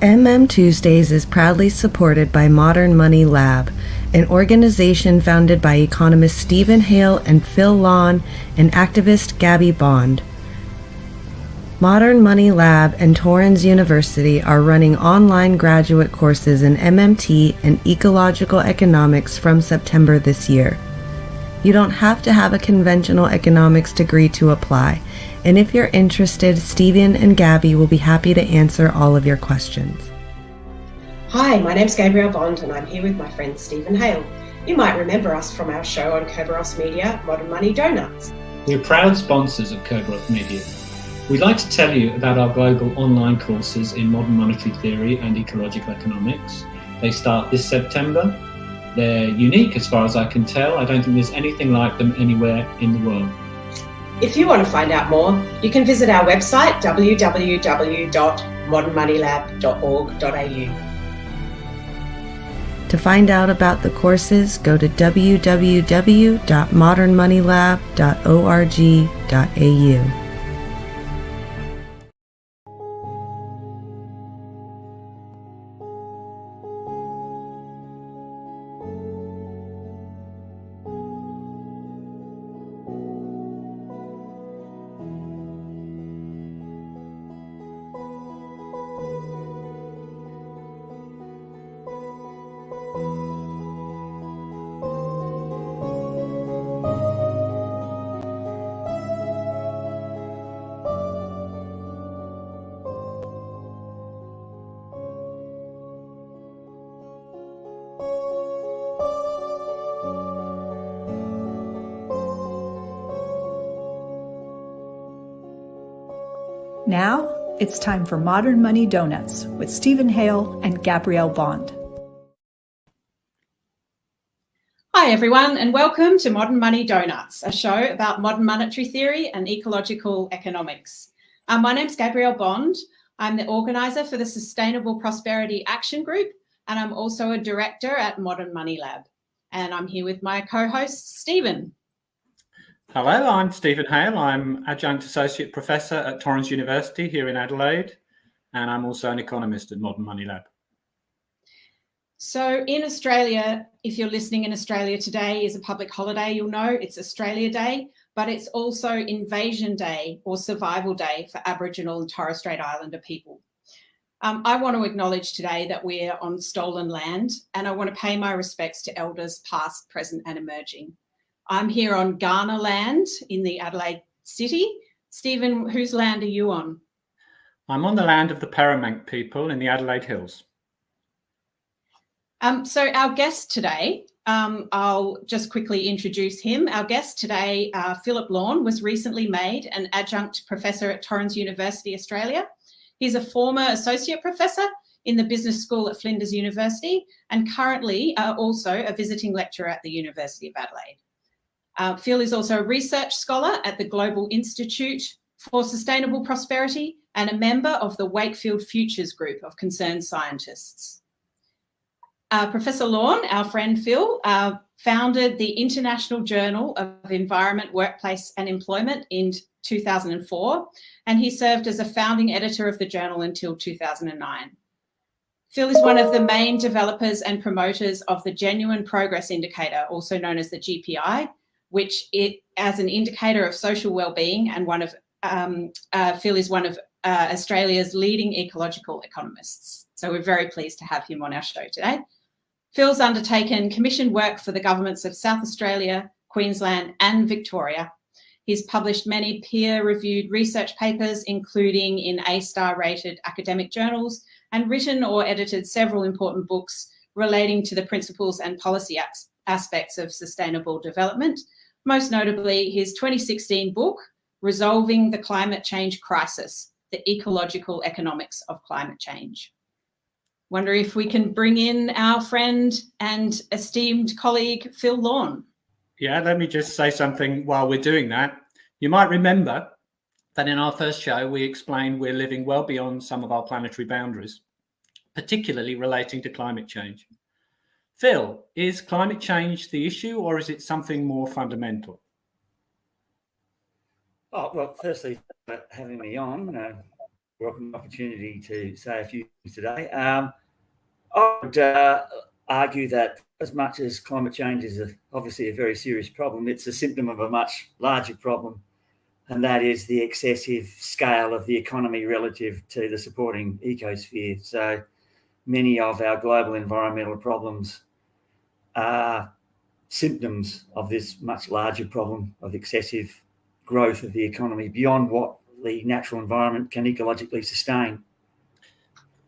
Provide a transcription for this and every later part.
Tuesdays is proudly supported by Modern Money Lab, an organization founded by economists Stephen Hale and Phil Lawn and activist Gabby Bond. Modern Money Lab and Torrens University are running online graduate courses in MMT and Ecological Economics from September this year. You don't have to have a conventional economics degree to apply, and if you're interested, Stephen and Gabby will be happy to answer all of your questions. Hi, my name's Gabrielle Bond and I'm here with my friend Stephen Hale. You might remember us from our show on Kerberos Media, Modern Money Doughnuts. We're proud sponsors of Kerberos Media. We'd like to tell you about our global online courses in modern monetary theory and ecological economics. They start this September. They're unique as far as I can tell. I don't think there's anything like them anywhere in the world. If you want to find out more, you can visit our website www.modernmoneylab.org.au. To find out about the courses, go to www.modernmoneylab.org.au. Now, it's time for Modern Money Doughnuts with Stephen Hale and Gabrielle Bond. Hi everyone, and welcome to Modern Money Doughnuts, a show about modern monetary theory and ecological economics. My name's Gabrielle Bond. I'm the organiser for the Sustainable Prosperity Action Group, and I'm also a director at Modern Money Lab. And I'm here with my co-host, Stephen. Hello, I'm Stephen Hale. I'm Adjunct Associate Professor at Torrens University here in Adelaide, and I'm also an economist at Modern Money Lab. So in Australia, if you're listening in Australia, today is a public holiday, you'll know it's Australia Day, but it's also Invasion Day or Survival Day for Aboriginal and Torres Strait Islander people. I want to acknowledge today that we're on stolen land, and I want to pay my respects to elders past, present and emerging. I'm here on Kaurna land in the Adelaide city. Stephen, whose land are you on? I'm on the land of the Paramank people in the Adelaide Hills. So our guest today, I'll just quickly introduce him. Our guest today, Phillip Lawn, was recently made an adjunct professor at Torrens University, Australia. He's a former associate professor in the business school at Flinders University and currently also a visiting lecturer at the University of Adelaide. Phil is also a research scholar at the Global Institute for Sustainable Prosperity and a member of the Wakefield Futures Group of Concerned Scientists. Professor Lawn, our friend Phil, founded the International Journal of Environment, Workplace and Employment in 2004, and he served as a founding editor of the journal until 2009. Phil is one of the main developers and promoters of the Genuine Progress Indicator, also known as the GPI, which as an indicator of social well-being, and Phil is one of Australia's leading ecological economists. So we're very pleased to have him on our show today. Phil's undertaken commissioned work for the governments of South Australia, Queensland and Victoria. He's published many peer-reviewed research papers, including in A-star rated academic journals, and written or edited several important books relating to the principles and policy aspects of sustainable development, most notably his 2016 book, Resolving the Climate Change Crisis, the Ecological Economics of Climate Change. Wonder if we can bring in our friend and esteemed colleague, Phil Lawn. Yeah, let me just say something while we're doing that. You might remember that in our first show, we explained we're living well beyond some of our planetary boundaries, particularly relating to climate change. Phil, is climate change the issue or is it something more fundamental? Oh, well, firstly, for having me on. welcome opportunity to say a few things today. I would argue that as much as climate change is obviously a very serious problem, it's a symptom of a much larger problem, and that is the excessive scale of the economy relative to the supporting ecosphere. So many of our global environmental problems are symptoms of this much larger problem of excessive growth of the economy beyond what the natural environment can ecologically sustain.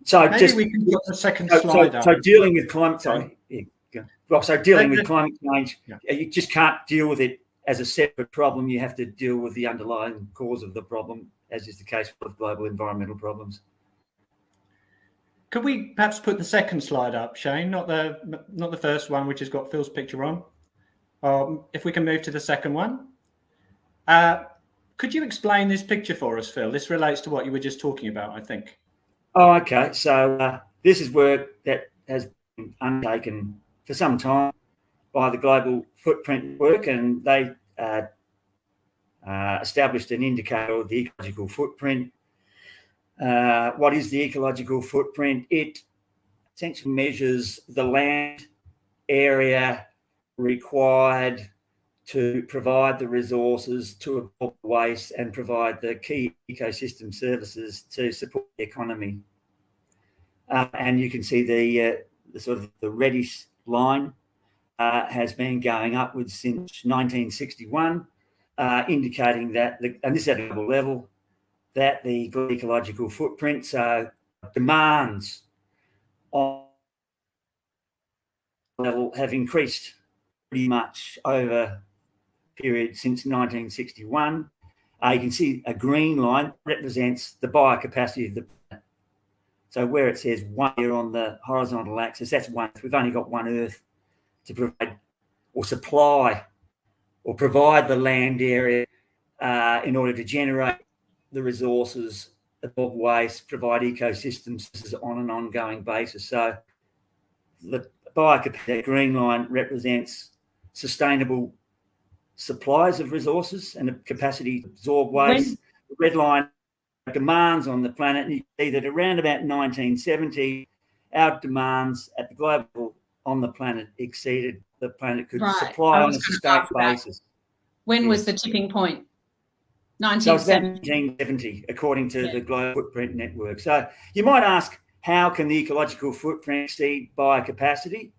So maybe we can put the second slide up. So dealing with climate with climate change, you just can't deal with it as a separate problem. You have to deal with the underlying cause of the problem, as is the case with global environmental problems. Could we perhaps put the second slide up, Shane? Not the first one, which has got Phil's picture on. If we can move to the second one. Could you explain this picture for us, Phil? This relates to what you were just talking about, I think. Oh, okay. So this is work that has been undertaken for some time by the Global Footprint work, and they established an indicator of the ecological footprint. What is the ecological footprint? It essentially measures the land area required to provide the resources to absorb waste and provide the key ecosystem services to support the economy. And you can see the sort of the reddish line has been going upwards since 1961, indicating that, and this is at a global level, that the ecological footprint, so demands on level have increased pretty much over period since 1961. You can see a green line represents the biocapacity of the planet. So where it says 1 year on the horizontal axis, that's one. We've only got one Earth to provide or supply or provide the land area in order to generate the resources, absorb waste, provide ecosystems on an ongoing basis. So the biocapacity green line represents sustainable supplies of resources and the capacity to absorb waste. The red line demands on the planet, and you can see that around about 1970, our demands at the global on the planet exceeded the planet could supply on a sustained basis. When was the tipping point? 1970, according to the Global Footprint Network. So you might ask, how can the ecological footprint exceed biocapacity?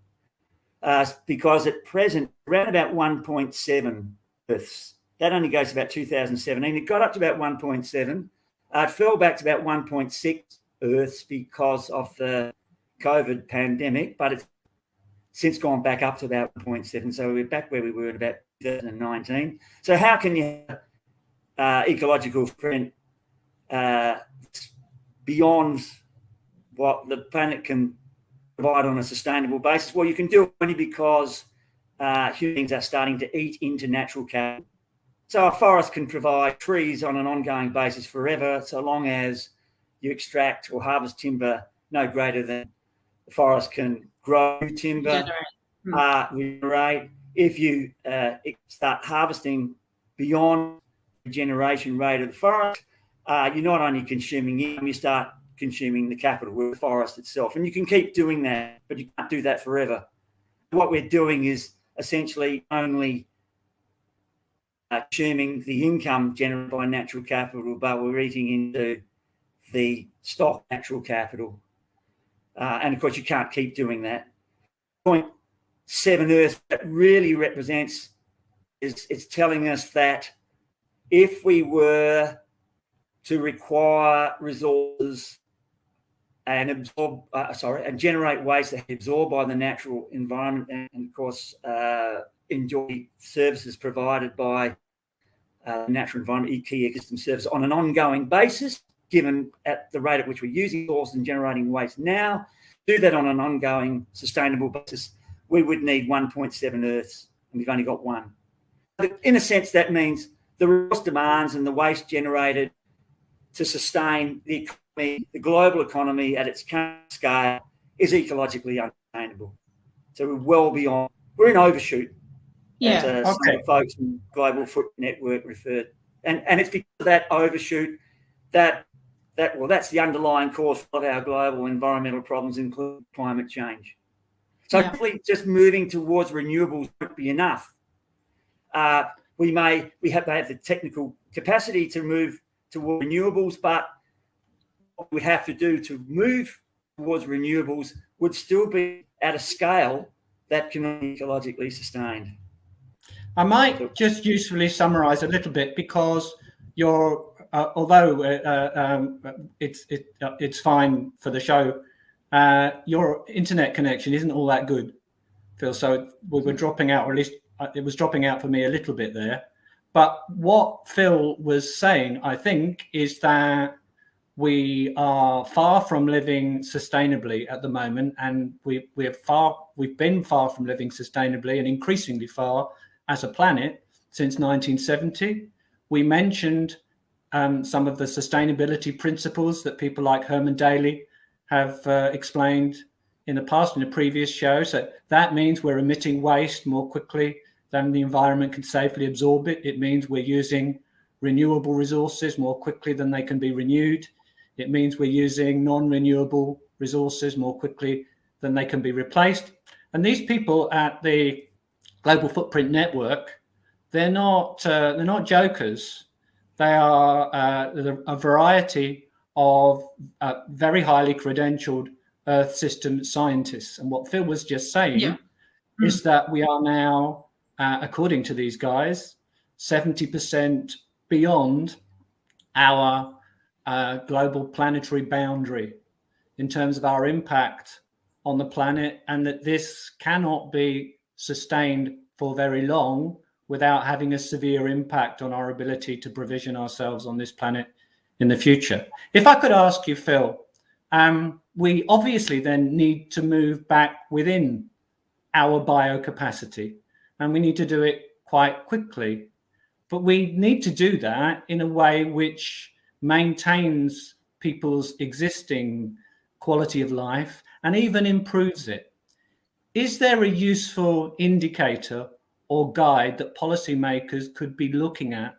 Because at present, around about 1.7 Earths. That only goes to about 2017. It got up to about 1.7. It fell back to about 1.6 Earths because of the COVID pandemic, but it's since gone back up to about 1.7. So we're back where we were at about 2019. So how can you ecological footprint beyond what the planet can provide on a sustainable basis? Well, you can do it only because humans are starting to eat into natural capital. So a forest can provide trees on an ongoing basis forever, so long as you extract or harvest timber no greater than the forest can grow timber, regenerate. If you start harvesting beyond the generation rate of the forest, you're not only consuming income, you start consuming the capital of the forest itself. And you can keep doing that, but you can't do that forever. What we're doing is essentially only consuming the income generated by natural capital, but we're eating into the stock natural capital. And of course, you can't keep doing that. 0.7 Earth that really represents it's telling us that if we were to require resources and absorb, and generate waste that are absorbed by the natural environment, and of course enjoy services provided by natural environment, key ecosystem service on an ongoing basis, given at the rate at which we're using resources and generating waste now, do that on an ongoing sustainable basis, we would need 1.7 Earths, and we've only got one. In a sense, that means the resource demands and the waste generated to sustain the economy, the global economy at its current scale, is ecologically unsustainable. So we're well beyond, we're in overshoot. As some folks in Global Footprint Network referred. And it's because of that overshoot that that's the underlying cause of our global environmental problems, including climate change. So hopefully just moving towards renewables won't be enough. We have to have the technical capacity to move toward renewables, but what we have to do to move towards renewables would still be at a scale that can be ecologically sustained. I might just usefully summarise a little bit, because although it's fine for the show, your internet connection isn't all that good, Phil. So we were dropping out, or at least it was dropping out for me a little bit there. But what Phil was saying, I think, is that we are far from living sustainably at the moment, and we've been far from living sustainably, and increasingly far as a planet since 1970. We mentioned some of the sustainability principles that people like Herman Daly have explained in the past in a previous show. So that means we're emitting waste more quickly than the environment can safely absorb it. It means we're using renewable resources more quickly than they can be renewed. It means we're using non-renewable resources more quickly than they can be replaced. And these people at the Global Footprint Network, they're not jokers. They are a variety of very highly credentialed Earth system scientists. And what Phil was just saying is that we are now, according to these guys, 70% beyond our global planetary boundary in terms of our impact on the planet, and that this cannot be sustained for very long without having a severe impact on our ability to provision ourselves on this planet in the future. If I could ask you, Phil, we obviously then need to move back within our biocapacity, and we need to do it quite quickly. But we need to do that in a way which maintains people's existing quality of life and even improves it. Is there a useful indicator or guide that policymakers could be looking at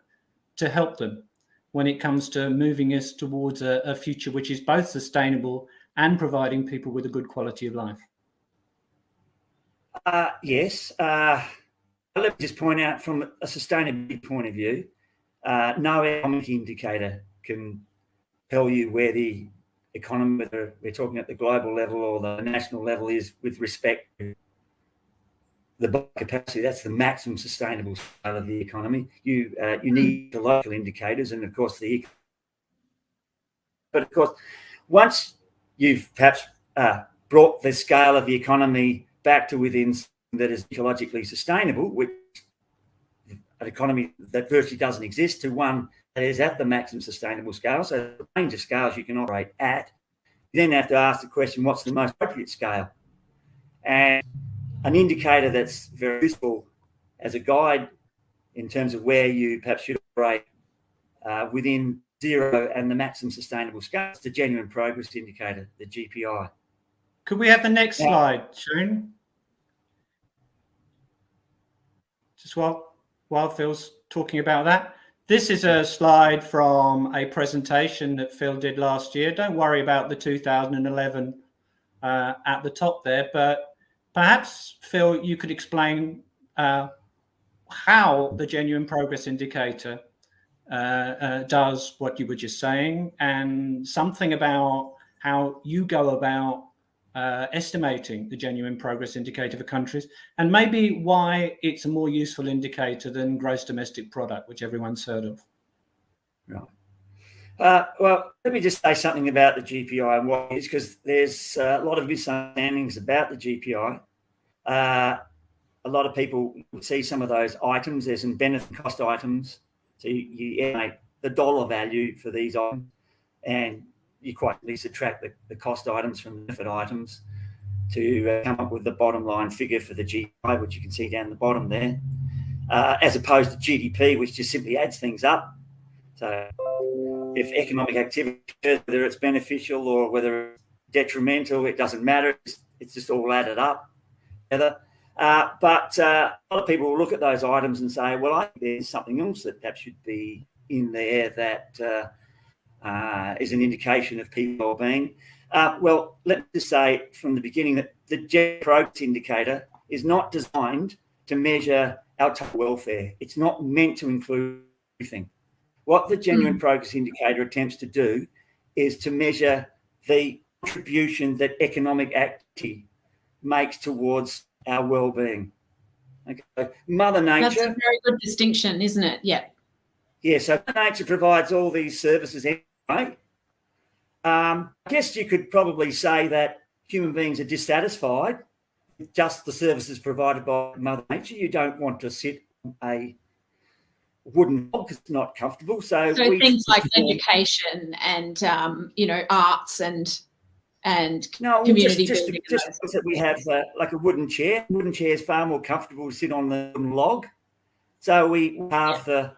to help them when it comes to moving us towards a future which is both sustainable and providing people with a good quality of life? Yes. Let me just point out, from a sustainability point of view, no economic indicator can tell you where the economy, whether we're talking at the global level or the national level, is with respect to the capacity. That's the maximum sustainable scale of the economy. You need the local indicators, and of course but of course, once you've perhaps brought the scale of the economy back to within that is ecologically sustainable, which an economy that virtually doesn't exist, to one that is at the maximum sustainable scale, so the range of scales you can operate at, you then have to ask the question, what's the most appropriate scale? And an indicator that's very useful as a guide in terms of where you perhaps should operate within zero and the maximum sustainable scale is the genuine progress indicator, the GPI. Could we have the next slide, Sharon? Just while Phil's talking about that. This is a slide from a presentation that Phil did last year. Don't worry about the 2011 at the top there, but perhaps, Phil, you could explain how the genuine progress indicator does what you were just saying, and something about how you go about estimating the genuine progress indicator for countries, and maybe why it's a more useful indicator than gross domestic product, which everyone's heard of. Right. Well, let me just say something about the GPI and what it is, because there's a lot of misunderstandings about the GPI. A lot of people would see some of those items. There's some benefit and cost items. So you estimate the dollar value for these items, and you quite easily subtract the cost items from the benefit items to come up with the bottom line figure for the GPI, which you can see down the bottom there, as opposed to GDP, which just simply adds things up. So if economic activity, whether it's beneficial or whether it's detrimental, it doesn't matter. It's just all added up together. But a lot of people will look at those items and say, well, I think there's something else that perhaps should be in there that is an indication of people well-being. Well, let me just say from the beginning that the general progress indicator is not designed to measure our total welfare. It's not meant to include everything. What the genuine progress indicator attempts to do is to measure the contribution that economic activity makes towards our well-being. Okay. Mother Nature. That's a very good distinction, isn't it? Yeah. Yeah, so Mother Nature provides all these services anyway. I guess you could probably say that human beings are dissatisfied with just the services provided by Mother Nature. You don't want to sit on a wooden log because it's not comfortable. So things like education and arts and community building. Just that we have like a wooden chair. Wooden chair is far more comfortable to sit on the wooden log. So we have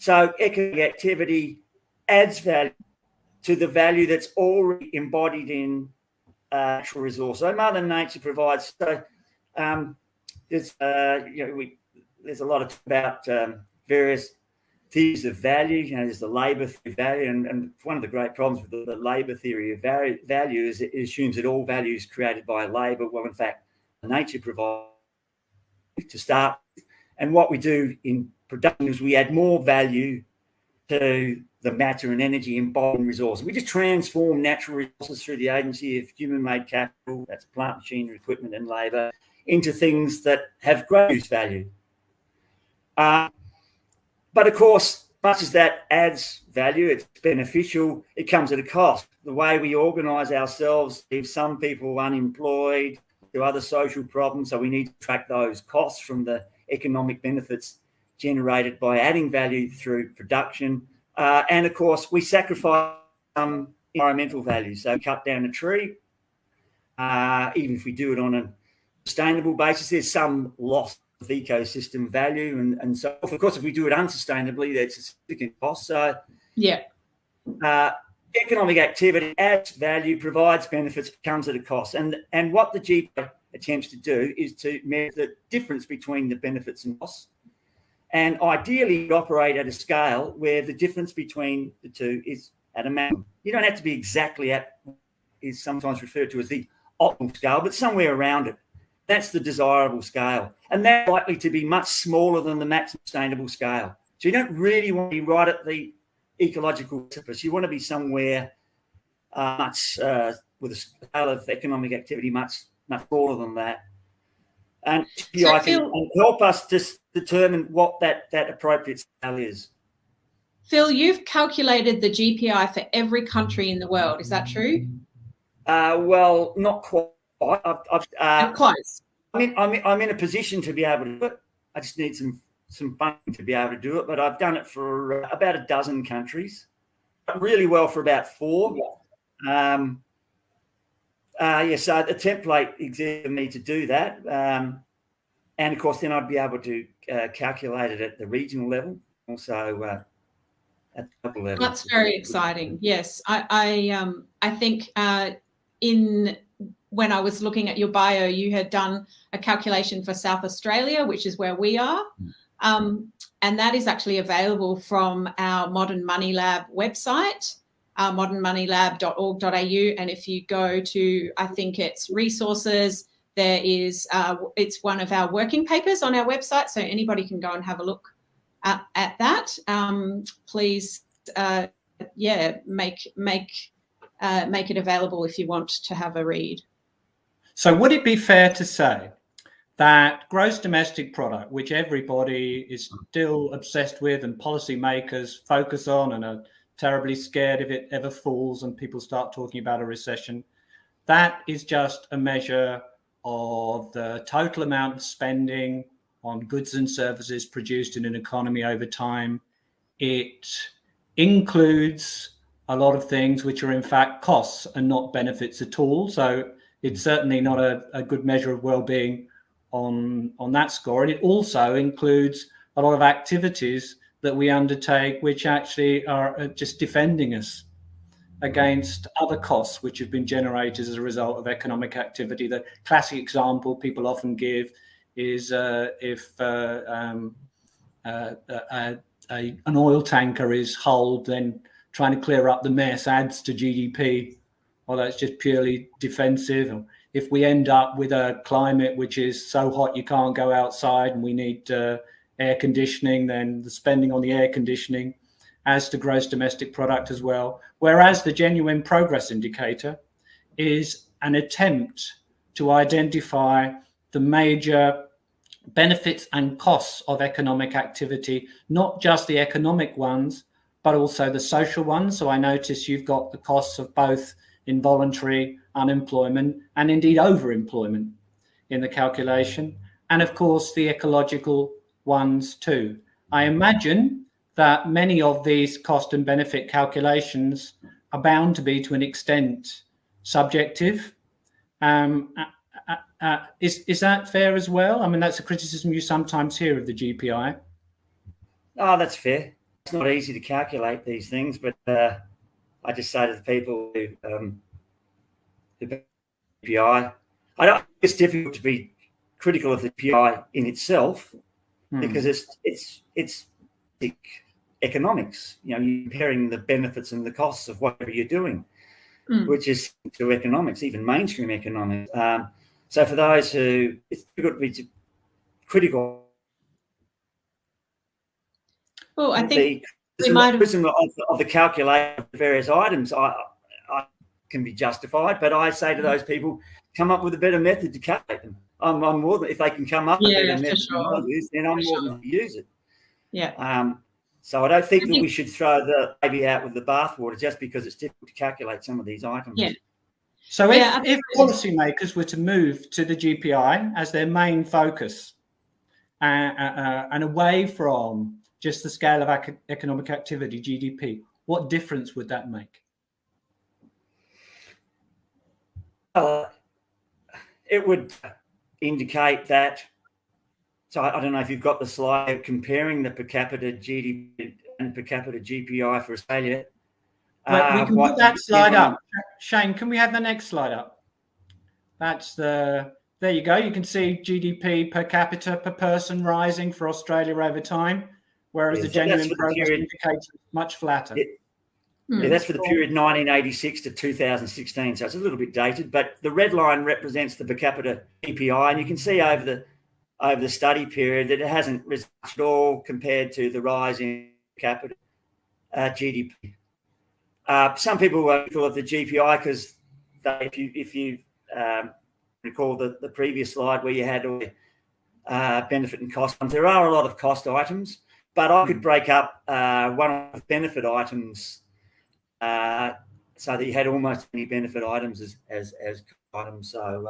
so economic activity adds value to the value that's already embodied in natural resource. So Mother Nature provides. So there's there's a lot of talk about various theories of value. There's the labour theory of value, and one of the great problems with the labour theory of value is it assumes that all value is created by labour. Well, in fact, nature provides to start, and what we do in production is we add more value to the matter and energy embodied in resources. We just transform natural resources through the agency of human-made capital, that's plant, machinery, equipment, and labour, into things that have great use value. But of course, much as that adds value, it's beneficial, it comes at a cost. The way we organise ourselves leaves some people unemployed, do other social problems, so we need to track those costs from the economic benefits generated by adding value through production. And of course, we sacrifice some environmental value. So cut down a tree, even if we do it on a sustainable basis, there's some loss of ecosystem value. And so, of course, if we do it unsustainably, that's a significant cost. So, economic activity adds value, provides benefits, comes at a cost. And what the GPI attempts to do is to measure the difference between the benefits and costs. And ideally, operate at a scale where the difference between the two is at a maximum. You don't have to be exactly at, is sometimes referred to as the optimal scale, but somewhere around it. That's the desirable scale. And that's likely to be much smaller than the maximum sustainable scale. So you don't really want to be right at the ecological precipice. You want to be somewhere much with a scale of economic activity much smaller than that. And GPI can help us to determine what that appropriate scale is. Phil, you've calculated the GPI for every country in the world. Is that true? Well, not quite. Close. I'm in a position to be able to do it. I just need some funding to be able to do it. But I've done it for about a dozen countries. Really well for about 4. So the template exists for me to do that. And of course, then I'd be able to calculate it at the regional level, also at the local level. That's very exciting. Yes, I think when I was looking at your bio, you had done a calculation for South Australia, which is where we are. And that is actually available from our Modern Money Lab website, modernmoneylab.org.au. And if you go to, I think it's resources, there is, it's one of our working papers on our website. So anybody can go and have a look at that. Please, make it available if you want to have a read. So would it be fair to say that gross domestic product, which everybody is still obsessed with and policymakers focus on and are terribly scared if it ever falls and people start talking about a recession, that is just a measure of the total amount of spending on goods and services produced in an economy over time? It includes a lot of things which are in fact costs and not benefits at all. So it's certainly not a good measure of well-being on that score. And it also includes a lot of activities that we undertake which actually are just defending us against other costs which have been generated as a result of economic activity. The classic example people often give is if an oil tanker is hulled, then trying to clear up the mess adds to GDP, although it's just purely defensive. Or if we end up with a climate which is so hot you can't go outside and we need air conditioning, then the spending on the air conditioning adds to gross domestic product as well. Whereas the genuine progress indicator is an attempt to identify the major benefits and costs of economic activity, not just the economic ones, but also the social ones. So I notice you've got the costs of both involuntary unemployment and indeed overemployment in the calculation. And of course, the ecological ones too. I imagine that many of these cost and benefit calculations are bound to be, to an extent, subjective. Is that fair as well? I mean, that's a criticism you sometimes hear of the GPI. Oh, that's fair. It's not easy to calculate these things, but I just say to the people who GPI, I don't think it's difficult to be critical of the GPI in itself because it's economics. You know, you're comparing the benefits and the costs of whatever you're doing, which is to economics, even mainstream economics. So for those who, it's difficult to be critical. Well, I think the criticism of the calculation of the various items I can be justified, but I say to those people, come up with a better method to calculate them. I'm more than, if they can come up with a better method than I use, then I'm more than to use it. Yeah. So I don't think that we should throw the baby out with the bathwater just because it's difficult to calculate some of these items. Yeah. So if policymakers were to move to the GPI as their main focus and away from just the scale of economic activity, GDP, what difference would that make? It would indicate that, so I don't know if you've got the slide comparing the per capita GDP and per capita GPI for Australia. But we can put that slide up. Shane, can we have the next slide up? That's there you go. You can see GDP per capita per person rising for Australia over time, whereas the genuine progress indicator is much flatter. Yeah, that's for the period 1986 to 2016, so it's a little bit dated, but the red line represents the per capita GPI, and you can see over the study period that it hasn't risen at all compared to the rise in per capita GDP. Some people call it the GPI because if you recall the previous slide where you had all the benefit and cost, there are a lot of cost items, but I could break up one of the benefit items so that you had almost any benefit items as items. So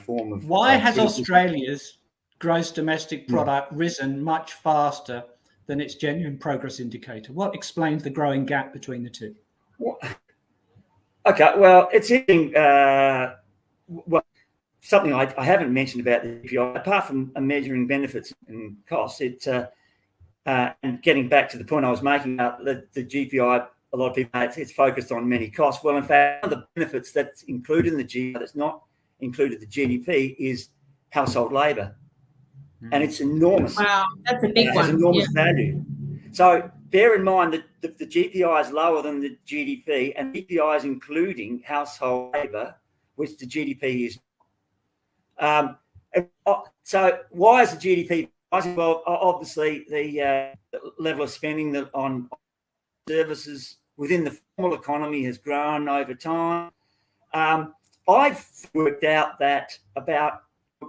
form of why has Australia's gross domestic product risen much faster than its genuine progress indicator? What explains the growing gap between the two? Okay, well, it's interesting. Something I haven't mentioned about the GPI, apart from measuring benefits and costs, and getting back to the point I was making about the GPI, a lot of people say it's focused on many costs. Well, in fact, one of the benefits that's included in the GPI that's not included the GDP is household labour. And it's enormous. Wow, that's a big one. It has enormous value. So bear in mind that the GPI is lower than the GDP, and GPI is including household labour, which the GDP is. So why is the GDP rising? Well, obviously the level of spending on services within the formal economy has grown over time. I've worked out that about a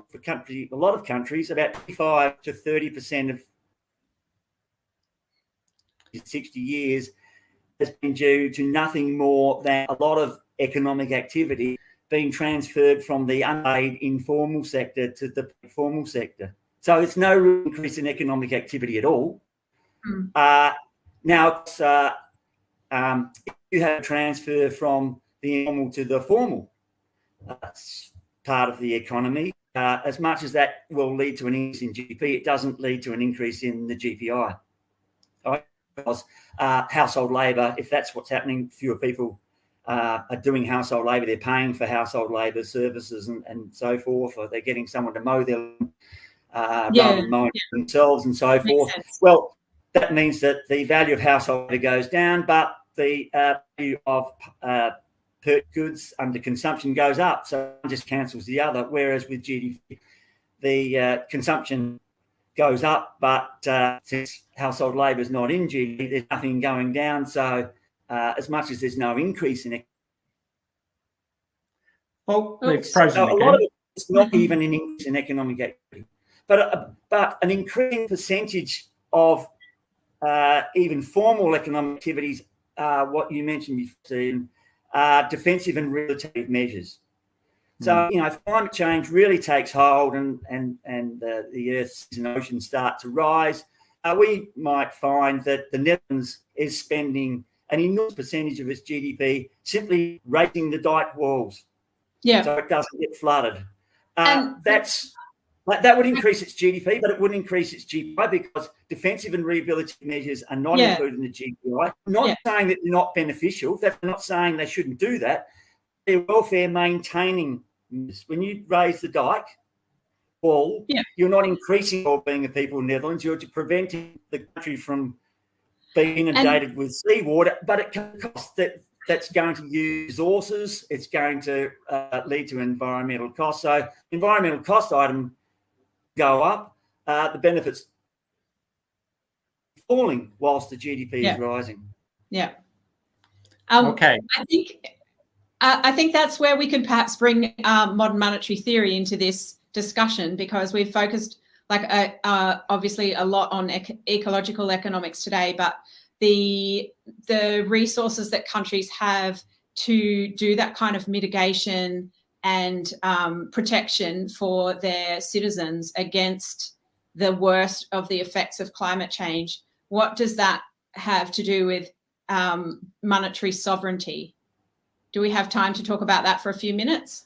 lot of countries, about 25 to 30% of 60 years has been due to nothing more than a lot of economic activity being transferred from the unpaid informal sector to the formal sector. So it's no increase in economic activity at all. Now, if you have a transfer from the informal to the formal part of the economy, as much as that will lead to an increase in GDP, it doesn't lead to an increase in the GPI. Because household labour, if that's what's happening, fewer people are doing household labour. They're paying for household labour services and so forth, or they're getting someone to mow their rather than mowing themselves and so forth. Sense. Well, that means that the value of household goes down, but the value of purchased goods under consumption goes up. So one just cancels the other. Whereas with GDP, the consumption goes up, but since household labour is not in GDP, there's nothing going down. So as much as there's no increase in it, they've frozen a lot of it's not even an increase in economic activity, but an increasing percentage of even formal economic activities, what you mentioned before, Stephen, defensive and rehabilitative measures. So, if climate change really takes hold and the Earth's and oceans start to rise, we might find that the Netherlands is spending an enormous percentage of its GDP simply raising the dike walls, so it doesn't get flooded. That would increase its GDP, but it wouldn't increase its GPI because defensive and rehabilitative measures are not included in the GPI. Not saying that they're not beneficial. They're not saying they shouldn't do that. They're welfare maintaining. When you raise the dike wall, you're not increasing the well-being of people in the Netherlands. You're preventing the country from being inundated with seawater, but it can cost that's going to use resources. It's going to lead to environmental costs. So environmental cost item go up, the benefits falling whilst the GDP is rising. Okay. I think that's where we could perhaps bring modern monetary theory into this discussion, because we've focused obviously a lot on ecological economics today, but the resources that countries have to do that kind of mitigation and protection for their citizens against the worst of the effects of climate change. What does that have to do with monetary sovereignty? Do we have time to talk about that for a few minutes?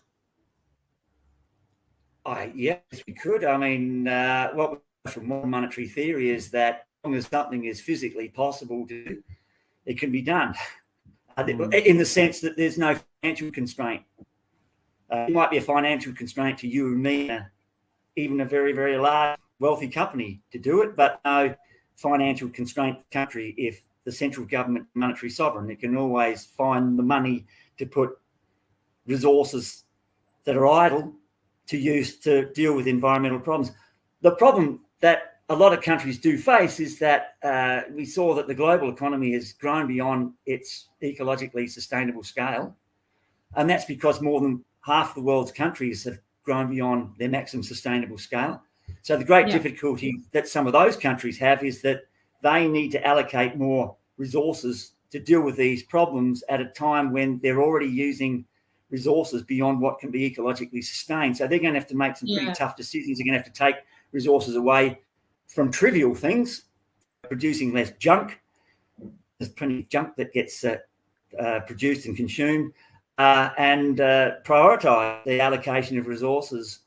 Yes, we could. I mean, what we know from modern monetary theory is that as long as something is physically possible to do, it can be done, in the sense that there's no financial constraint. It might be a financial constraint to you and me, even a very, very large, wealthy company to do it, but no financial constraint to the country if the central government is monetary sovereign. It can always find the money to put resources that are idle to use to deal with environmental problems. The problem that a lot of countries do face is that we saw that the global economy has grown beyond its ecologically sustainable scale. And that's because more than half the world's countries have grown beyond their maximum sustainable scale. So the great difficulty that some of those countries have is that they need to allocate more resources to deal with these problems at a time when they're already using resources beyond what can be ecologically sustained. So they're going to have to make some pretty tough decisions. They're going to have to take resources away from trivial things, producing less junk. There's plenty of junk that gets produced and consumed, and prioritise the allocation of resources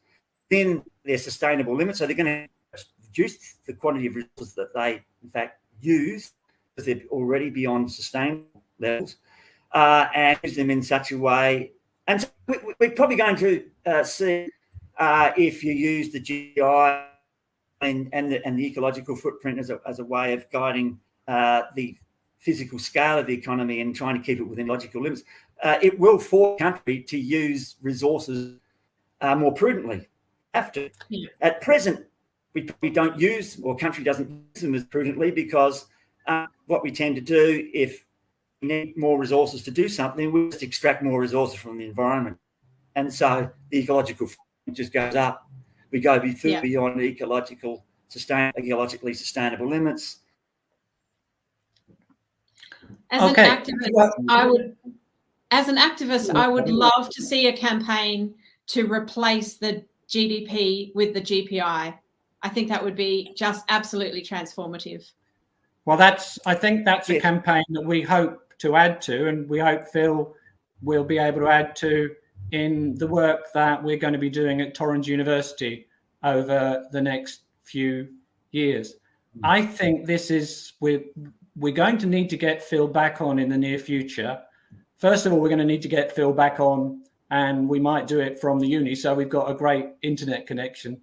within their sustainable limits. So they're going to reduce the quantity of resources that they, in fact, use because they're already beyond sustainable levels, and use them in such a way. And so we're probably going to see if you use the GI and the ecological footprint as a way of guiding the physical scale of the economy and trying to keep it within logical limits, it will force a country to use resources more prudently. At present, we don't use, or country doesn't use them as prudently because what we tend to do, if we need more resources to do something, we just extract more resources from the environment. And so the ecological footprint just goes up. We go beyond ecologically sustainable limits. As an activist, I would love to see a campaign to replace the GDP with the GPI. I think that would be just absolutely transformative. Well, I think that's a campaign that we hope to add to, and we hope Phil will be able to add to in the work that we're going to be doing at Torrens University over the next few years. I think we're going to need to get Phil back on in the near future. First of all, we're going to need to get Phil back on, and we might do it from the uni. So we've got a great internet connection.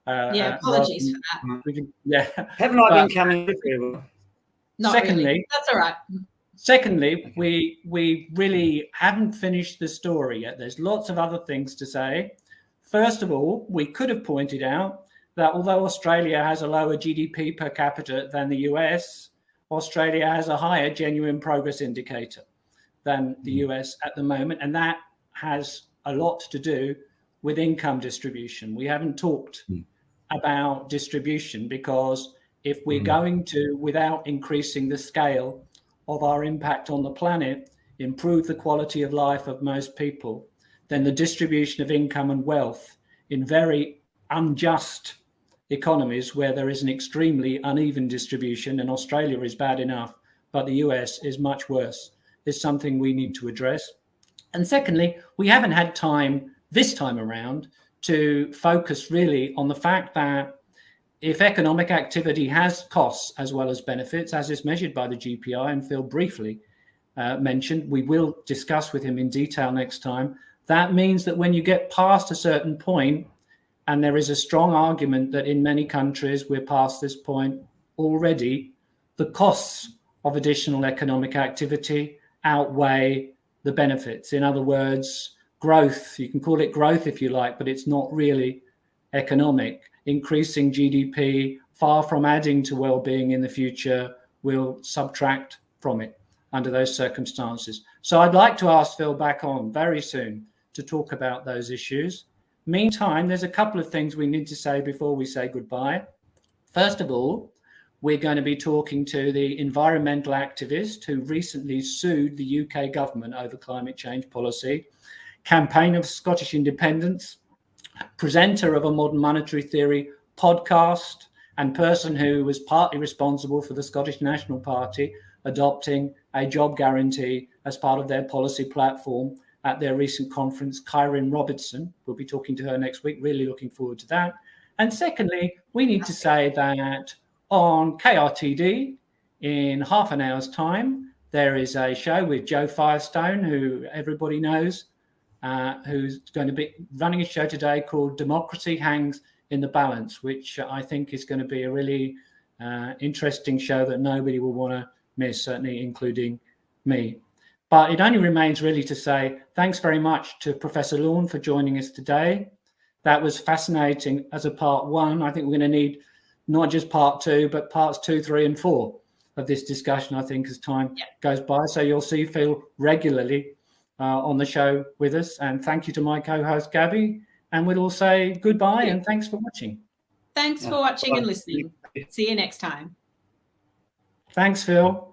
Apologies for that. Haven't I been coming with you? Secondly, really. That's all right. Secondly, we really haven't finished the story yet. There's lots of other things to say. First of all, we could have pointed out that although Australia has a lower GDP per capita than the US, Australia has a higher genuine progress indicator than the US at the moment. And that has a lot to do with income distribution. We haven't talked about distribution because if we're going to, without increasing the scale of our impact on the planet, improve the quality of life of most people, then the distribution of income and wealth in very unjust economies where there is an extremely uneven distribution, and Australia is bad enough, but the US is much worse, is something we need to address. And secondly, we haven't had time this time around to focus really on the fact that if economic activity has costs as well as benefits, as is measured by the GPI, and Phil briefly mentioned, we will discuss with him in detail next time, that means that when you get past a certain point, and there is a strong argument that in many countries we're past this point already, the costs of additional economic activity outweigh the benefits. In other words, growth, you can call it growth if you like, but it's not really economic. Increasing GDP, far from adding to well-being in the future, will subtract from it under those circumstances. So I'd like to ask Phil back on very soon to talk about those issues. Meantime, there's a couple of things we need to say before we say goodbye. First of all, we're going to be talking to the environmental activist who recently sued the UK government over climate change policy, campaign of Scottish independence, presenter of a Modern Monetary Theory podcast, and person who was partly responsible for the Scottish National Party adopting a job guarantee as part of their policy platform at their recent conference, Kyrene Robertson. We'll be talking to her next week. Really looking forward to that. And secondly, we need to say that on KRTD, in half an hour's time, there is a show with Joe Firestone, who everybody knows, who's going to be running a show today called Democracy Hangs in the Balance, which I think is going to be a really interesting show that nobody will want to miss, certainly including me. But it only remains really to say thanks very much to Professor Lawn for joining us today. That was fascinating as a part one. I think we're going to need not just part two, but parts 2, 3, and 4 of this discussion, I think, as time goes by. So you'll see Phil regularly on the show with us. And thank you to my co-host, Gabby. And we'll all say goodbye and thanks for watching. Thanks for watching and listening. See you next time. Thanks, Phil.